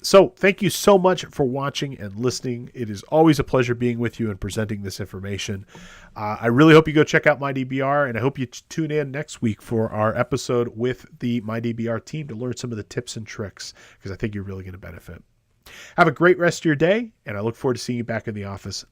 So thank you so much for watching and listening. It is always a pleasure being with you and presenting this information. I really hope you go check out MyDBR, and I hope you tune in next week for our episode with the MyDBR team to learn some of the tips and tricks, because I think you're really going to benefit. Have a great rest of your day, and I look forward to seeing you back in the office.